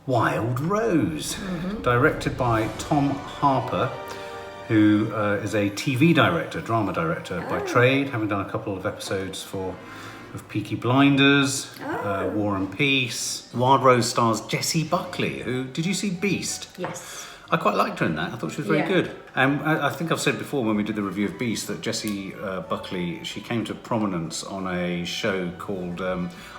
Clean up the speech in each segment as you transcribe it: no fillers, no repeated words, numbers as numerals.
Wild Rose, directed by Tom Harper, who is a TV director, drama director by trade, having done a couple of episodes of Peaky Blinders, War and Peace. Wild Rose stars Jessie Buckley, who, did you see Beast? Yes. I quite liked her in that. I thought she was very good. And I think I've said before when we did the review of Beast that Jessie Buckley, she came to prominence on a show called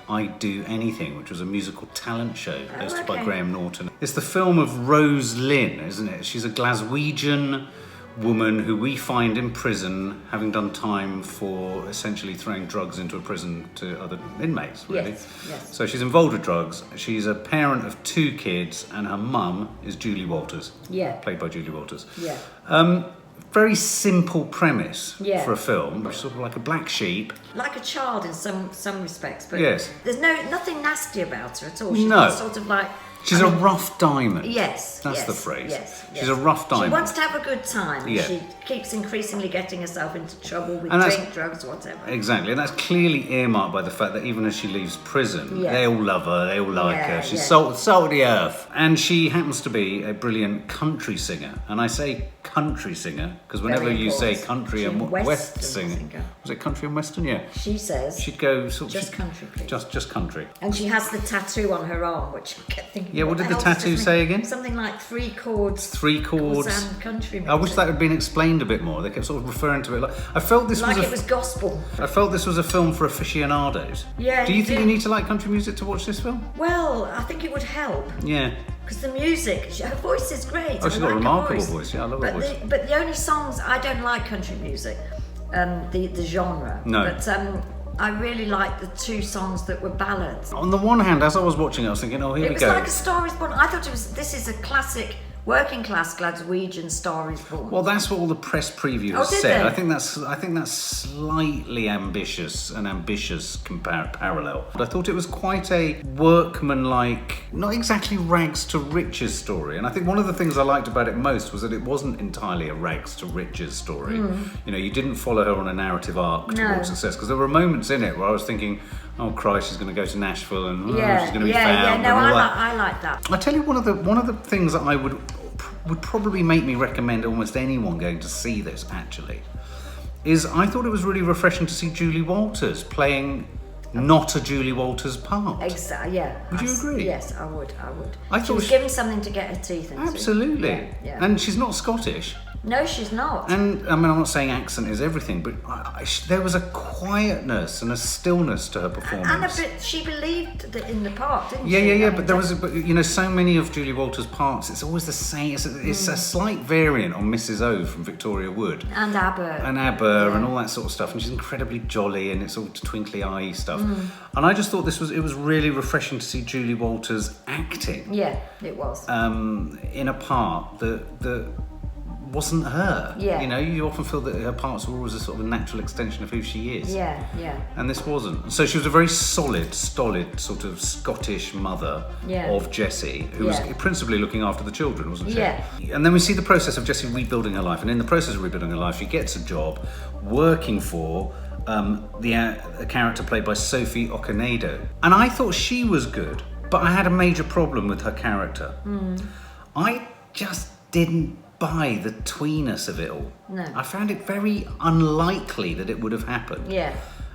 I'd Do Anything, which was a musical talent show hosted by Graham Norton. It's the film of Rose Lynn, isn't it? She's a Glaswegian woman who we find in prison, having done time for essentially throwing drugs into a prison to other inmates, really. Yes. So she's involved with drugs. She's a parent of 2 kids, and her mum is Julie Walters. Yeah. Played by Julie Walters. Yeah. Very simple premise for a film, which is sort of like a black sheep. Like a child in some respects, but there's nothing nasty about her at all. She's sort of like... She's a rough diamond. Yes. That's the phrase. Yes. She's a rough diamond. She wants to have a good time. Yeah. She keeps increasingly getting herself into trouble with drink, drugs, whatever. Exactly. And that's clearly earmarked by the fact that even as she leaves prison, they all love her, they all like her. She's salt of the earth. And she happens to be a brilliant country singer. And I say country singer because whenever you say country and west singer, was it country and western? Yeah. She says she'd go just country, please. Just country. And she has the tattoo on her arm, which I kept thinking. Yeah, what did the tattoo say again? Something like 3 chords. 3 chords. And country music. I wish that had been explained a bit more. They kept sort of referring to it like I felt this was it was gospel. I felt this was a film for aficionados. Yeah. Do you think you need to like country music to watch this film? Well, I think it would help. Yeah. Because the music, her voice is great. Oh, she's got a remarkable voice. Yeah, I love her voice. But the only songs, I don't like country music, the genre. No. But I really liked the 2 songs that were ballads. On the one hand, as I was watching it, I was thinking, oh, here we go. It was like A Star Is Born. I thought this is a classic working class Glaswegian Star Is Born. Well, that's what all the press previews said. They? I think that's slightly ambitious parallel. But I thought it was quite a workmanlike, not exactly rags to riches story. And I think one of the things I liked about it most was that it wasn't entirely a rags to riches story. You know, you didn't follow her on a narrative arc towards success, because there were moments in it where I was thinking, oh Christ, she's going to go to Nashville and she's going to be found. Yeah, no, I like that. I tell you, one of the things that I would probably make me recommend almost anyone going to see this, actually, is I thought it was really refreshing to see Julie Walters playing not a Julie Walters part. Exactly, yeah. Would you agree? Yes, I would. I thought she was given something to get her teeth into. Absolutely. Yeah. And she's not Scottish. No, she's not. And I mean, I'm not saying accent is everything, but there was a quietness and a stillness to her performance. And a bit, she believed in the part, didn't she? Yeah. But there was, so many of Julie Walters' parts, it's always the same. It's a slight variant on Mrs. O from Victoria Wood. And ABBA. And all that sort of stuff. And she's incredibly jolly, and it's all twinkly eye stuff. And I just thought it was really refreshing to see Julie Walters acting. Yeah, it was. In a part that wasn't her. Yeah. You know, you often feel that her parts were always a sort of a natural extension of who she is. Yeah. And this wasn't. So she was a very stolid sort of Scottish mother of Jessie, who was principally looking after the children, wasn't she? Yeah. And then we see the process of Jessie rebuilding her life. And in the process of rebuilding her life, she gets a job working for a character played by Sophie Okonedo. And I thought she was good, but I had a major problem with her character. I just didn't buy the tweeness of it all. No. I found it very unlikely that it would have happened. Yeah.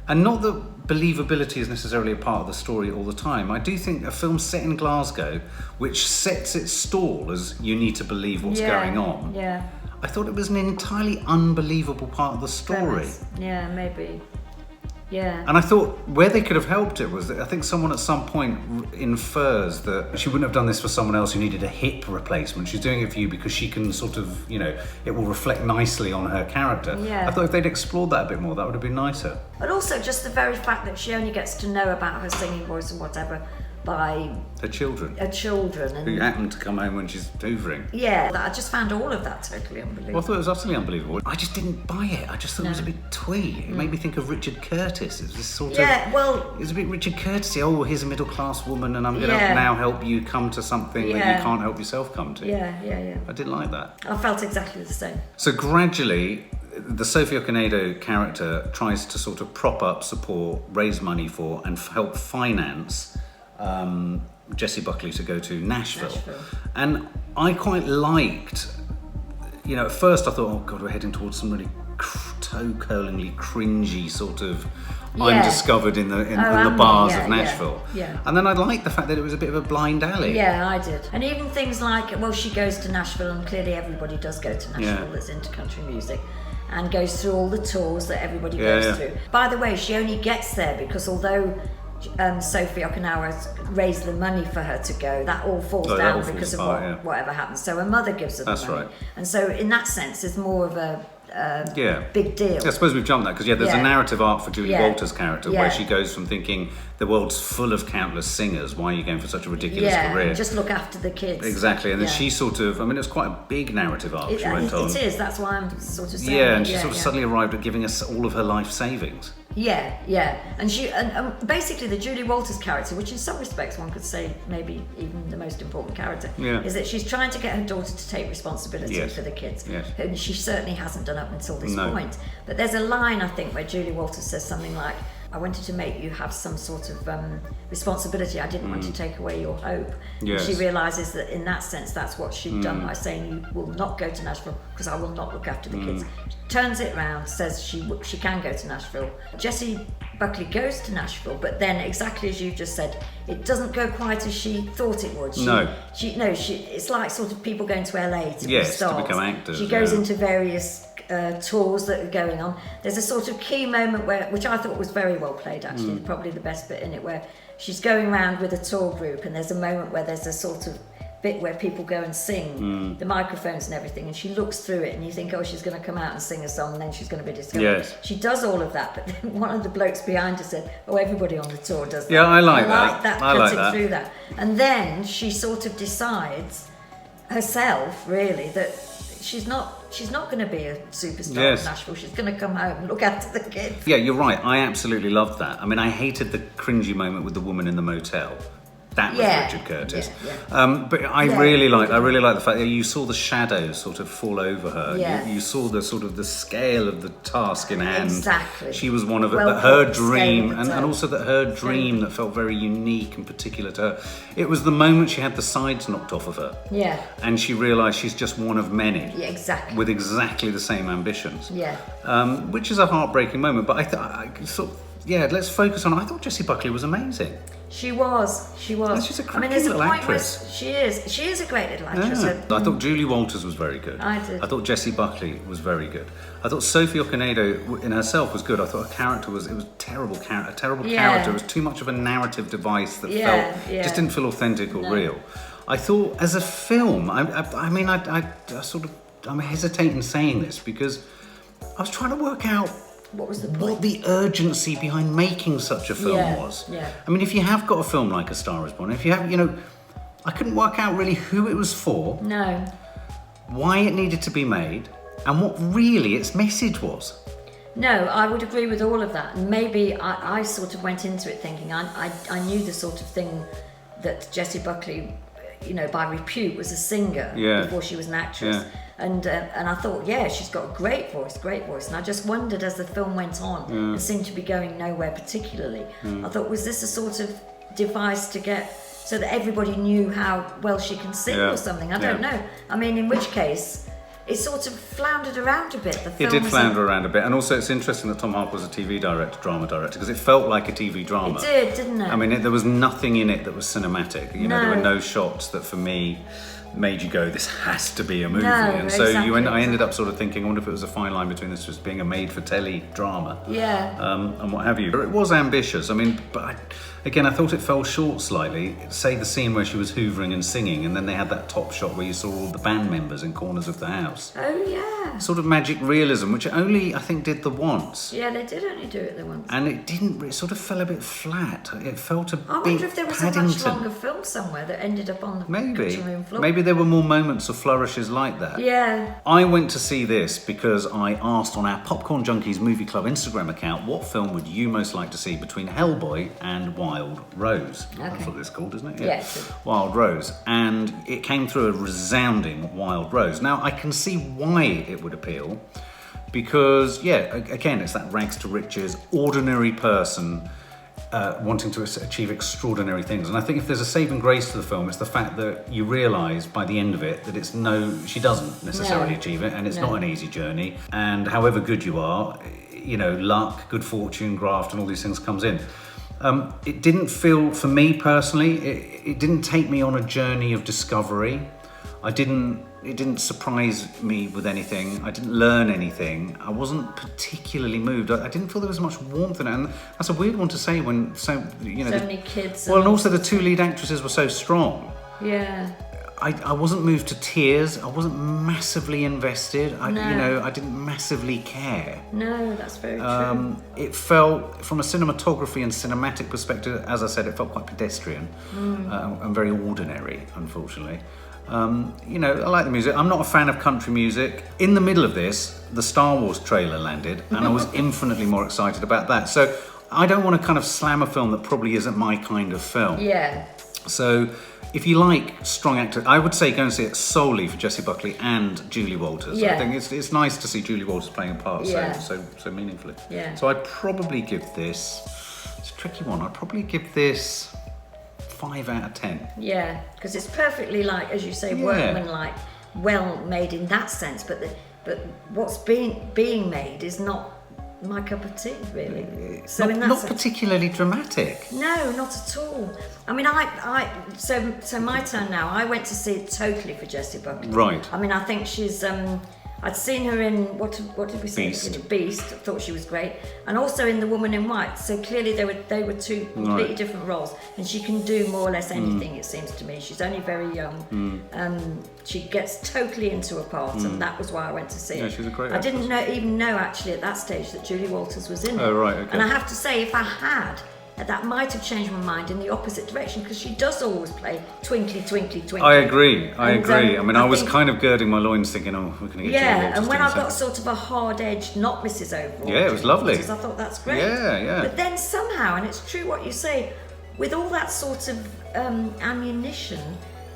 And not that believability is necessarily a part of the story all the time. I do think a film set in Glasgow, which sets its stall as you need to believe what's going on. Yeah. I thought it was an entirely unbelievable part of the story. Yeah, maybe. Yeah. And I thought where they could have helped it was that I think someone at some point infers that she wouldn't have done this for someone else who needed a hip replacement. She's doing it for you because she can sort of, it will reflect nicely on her character. Yeah. I thought if they'd explored that a bit more, that would have been nicer. But also just the very fact that she only gets to know about her singing voice and whatever by her children. And who happen to come home when she's hoovering. Yeah, I just found all of that totally unbelievable. Well, I thought it was utterly unbelievable. I just didn't buy it. I just thought it was a bit twee. It made me think of Richard Curtis. It was this sort of... well... It was a bit Richard Curtis-y. Oh, here's a middle-class woman and I'm going to now help you come to something that you can't help yourself come to. Yeah. I didn't like that. I felt exactly the same. So gradually, the Sophie Okonedo character tries to sort of prop up, support, raise money for and help finance Jessie Buckley to go to Nashville. And I quite liked, at first I thought, oh God, we're heading towards some really toe-curlingly cringy sort of I'm discovered in the bars of Nashville. And then I liked the fact that it was a bit of a blind alley. Yeah, I did. And even things like, well, she goes to Nashville, and clearly everybody does go to Nashville that's into country music, and goes through all the tours that everybody goes through. By the way, she only gets there because although Sophie Okonedo has raised the money for her to go, that all falls down because of whatever happens. So her mother gives her the money. Right. And so in that sense, there's more of a big deal. I suppose we've jumped that because there's a narrative arc for Julie Walters' character where she goes from thinking the world's full of countless singers, why are you going for such a ridiculous career? Just look after the kids. Exactly, and then she sort of, it's quite a big narrative arc she went on. It is, that's why I'm sort of saying and she sort of suddenly arrived at giving us all of her life savings. And she and basically the Julie Walters character, which in some respects one could say maybe even the most important character, is that she's trying to get her daughter to take responsibility for the kids, and she certainly hasn't done up until this point. But there's a line I think where Julie Walters says something like, I wanted to make you have some sort of responsibility. I didn't want to take away your hope. Yes. She realises that in that sense, that's what she'd done by saying, you will not go to Nashville because I will not look after the kids. Turns it round, says she can go to Nashville. Jessie Buckley goes to Nashville, but then exactly as you just said, it doesn't go quite as she thought it would. It's like sort of people going to LA to be stars. To become actors. She goes into various tours that are going on. There's a sort of key moment which I thought was very well played actually, probably the best bit in it, where she's going around with a tour group, and there's a moment where there's a sort of bit where people go and sing, the microphones and everything, and she looks through it and you think, oh, she's going to come out and sing a song and then she's going to be discovered. Yes. She does all of that, but then one of the blokes behind her said, oh, everybody on the tour does that. Yeah, I like that. I like that. Through that. And then she sort of decides herself, really, that she's not going to be a superstar in Nashville. She's going to come home and look after the kids. Yeah, you're right. I absolutely loved that. I hated the cringy moment with the woman in the motel. That was Richard Curtis. But I really like the fact that you saw the shadows sort of fall over her. You saw the sort of the scale of the task in hand. Exactly. She was one of it, but her dream, and also that her dream that felt very unique and particular to her. It was the moment she had the sides knocked off of her. Yeah. And she realised she's just one of many. Yeah, exactly. With exactly the same ambitions. Yeah. Which is a heartbreaking moment. But let's focus on. I thought Jessie Buckley was amazing. She was. And she's a great little actress. She is a great little actress. Yeah. I thought Julie Walters was very good. I did. I thought Jessie Buckley was very good. I thought Sophie Okonedo in herself was good. I thought her character was a terrible character. It was too much of a narrative device that just didn't feel authentic or real. I thought as a film, I'm hesitating saying this because I was trying to work out what the urgency behind making such a film was. Yeah. If you have got a film like A Star Is Born, if you have, I couldn't work out really who it was for. No. Why it needed to be made, and what really its message was. No, I would agree with all of that. And maybe I sort of went into it thinking I knew the sort of thing that Jessie Buckley, by repute, was a singer before she was an actress. Yeah. And I thought, she's got a great voice. And I just wondered as the film went on, and seemed to be going nowhere particularly. I thought, was this a sort of device to get so that everybody knew how well she can sing or something? I don't know. In which case, it sort of floundered around a bit. The film did flounder around a bit, and also it's interesting that Tom Harper was a TV drama director, because it felt like a TV drama. It did, didn't it? There was nothing in it that was cinematic. There were no shots that for me made you go, this has to be a movie. I ended up sort of thinking, I wonder if it was a fine line between this just being a made-for-telly drama and what have you. But it was ambitious. Again, I thought it fell short slightly. Say the scene where she was hoovering and singing, and then they had that top shot where you saw all the band members in corners of the house. Oh, yeah. Sort of magic realism, which only, I think, did the once. Yeah, they did only do it the once. And it sort of fell a bit flat. It felt a bit I wonder if there was a much longer film somewhere that ended up on the cutting room floor. Maybe there were more moments or flourishes like that. Yeah. I went to see this because I asked on our Popcorn Junkies Movie Club Instagram account, what film would you most like to see between Hellboy and Wild Rose? Okay. That's what it's called, isn't it? Yeah. Wild Rose. And it came through a resounding Wild Rose. Now, I can see why it would appeal, because, again, it's that rags to riches, ordinary person wanting to achieve extraordinary things. And I think if there's a saving grace to the film, it's the fact that you realise by the end of it that she doesn't necessarily achieve it, and it's not an easy journey. And however good you are, you know, luck, good fortune, graft, and all these things comes in. It didn't feel, for me personally, it didn't take me on a journey of discovery. It didn't surprise me with anything. I didn't learn anything. I wasn't particularly moved. I didn't feel there was much warmth in it, and that's a weird one to say when so many kids. Well, and also the two lead actresses were so strong. Yeah. I wasn't moved to tears. I wasn't massively invested. I didn't massively care. No, that's very true. It felt, from a cinematography and cinematic perspective, as I said, it felt quite pedestrian and very ordinary, unfortunately. I like the music. I'm not a fan of country music. In the middle of this, the Star Wars trailer landed, and I was infinitely more excited about that. So I don't want to kind of slam a film that probably isn't my kind of film. Yeah. So if you like strong actors, I would say go and see it solely for Jessie Buckley and Julie Walters. Yeah. I think it's nice to see Julie Walters playing a part so meaningfully. Yeah. So I'd probably give this, it's a tricky one, I'd probably give this 5 out of 10. Yeah, because it's perfectly, like, as you say, workmanlike, well made in that sense, but what's being made is not my cup of tea, really. So not particularly dramatic. No, not at all. I mean, so my turn now. I went to see it totally for Jessie Buckley. Right. I mean, I think she's. I'd seen her in what did we say? Beast. Beast. I thought she was great, and also in The Woman in White. So clearly they were two completely different roles, and she can do more or less anything. It seems to me. She's only very young. She gets totally into a part, and that was why I went to see it. Yeah, she's a great I actress. didn't even know actually at that stage that Julie Walters was in it. Oh right, okay. And I have to say, if I had, that might have changed my mind in the opposite direction, because she does always play twinkly, twinkly, twinkly. I agree. I mean, I was kind of girding my loins thinking, oh, we're going to get Julie Walters. And when I got sort of a hard-edged, not Mrs. Overall. Yeah, it was lovely. I thought, that's great. Yeah. But then somehow, and it's true what you say, with all that sort of ammunition,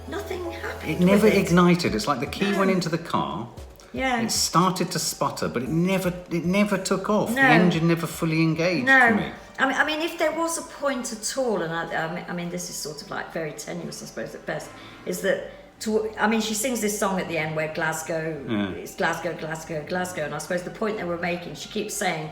nothing happened. It never ignited. It's like the key went into the car. Yeah. It started to sputter, but it never took off. No. The engine never fully engaged for me. I mean, if there was a point at all, and I mean, this is sort of like very tenuous, I suppose, at best, is that, she sings this song at the end where Glasgow, it's Glasgow, Glasgow, Glasgow, and I suppose the point they were making, she keeps saying,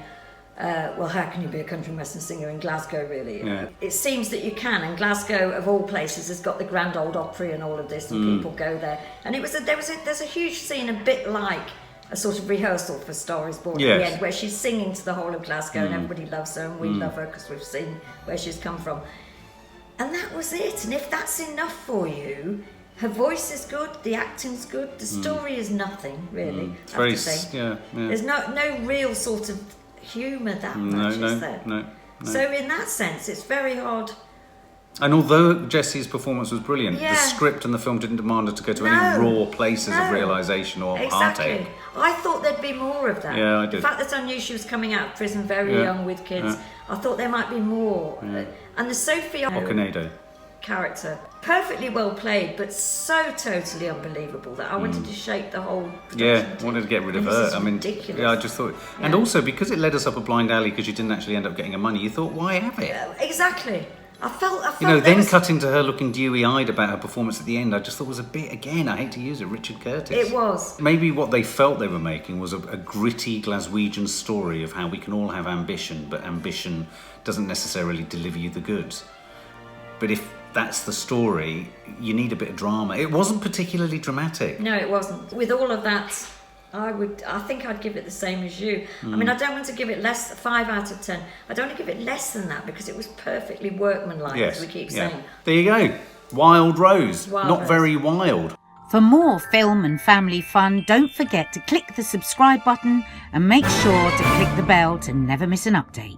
well, how can you be a country and western singer in Glasgow, really? Yeah. It seems that you can, and Glasgow, of all places, has got the Grand Old Opry and all of this, and people go there. And there's a huge scene, a bit like a sort of rehearsal for Star is Born at the end, where she's singing to the whole of Glasgow, and everybody loves her, and we love her because we've seen where she's come from. And that was it. And if that's enough for you, her voice is good, the acting's good, the story is nothing, really. It's very, yeah. There's no real sort of humour that much, is there? No. So in that sense, it's very hard. And although Jessie's performance was brilliant, Yeah. the script and the film didn't demand her to go to any raw places of realisation or heartache. I thought there'd be more of that. Yeah, I did. The fact that I knew she was coming out of prison very young with kids, I thought there might be more. And the Sophie Okonedo character, perfectly well played, but so totally unbelievable that I wanted to shake the whole production I wanted to get rid of this her. is I mean, ridiculous. yeah, I just thought, and also because it led us up a blind alley because you didn't actually end up getting her money, you thought, why have it? Exactly. I felt then cutting to her looking dewy-eyed about her performance at the end, I just thought was a bit, again, I hate to use it, Richard Curtis. It was. Maybe what they felt they were making was a gritty Glaswegian story of how we can all have ambition, but ambition doesn't necessarily deliver you the goods. But if that's the story, you need a bit of drama. It wasn't particularly dramatic. No, it wasn't. With all of that, I think I'd give it the same as you. I mean, I don't want to give it 5 out of 10. I don't want to give it less than that because it was perfectly workmanlike, as we keep saying. There you go. Wild Rose. Wild Not Rose. very wild. For more film and family fun, don't forget to click the subscribe button and make sure to click the bell to never miss an update.